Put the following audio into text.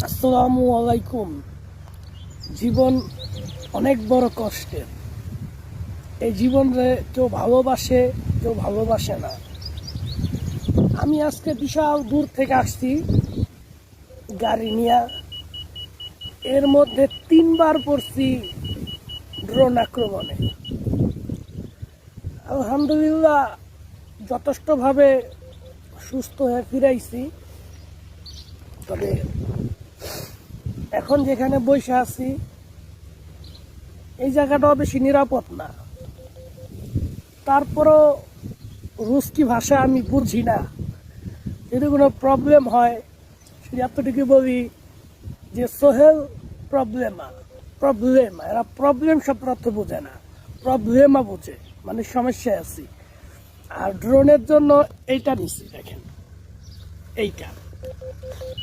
আসসালামু আলাইকুম। জীবন অনেক বড় কষ্টের। এই জীবনে কেউ ভালোবাসে, কেউ ভালোবাসে না। আমি আজকে বিশাল দূর থেকে আসছি গাড়ি নিয়ে। এর মধ্যে 3বার পড়ছি ড্রোন আক্রমণে। আলহামদুলিল্লাহ যথেষ্টভাবে সুস্থ হয়ে ফিরাইছি। তবে এখন যেখানে বসে আছি এই জায়গাটাও বেশি নিরাপদ না। তারপরও রুস্কি ভাষা আমি বুঝি না। যদি কোনো প্রবলেম হয় শুধু এতটুকু বলি যে সোহেল প্রবলেমা এরা প্রবলেম শব্দ অর্থ বোঝে না, প্রবলেমা বোঝে, মানে সমস্যায় আছি। আর ড্রোনের জন্য এইটা নিচ্ছি, দেখেন এইটা।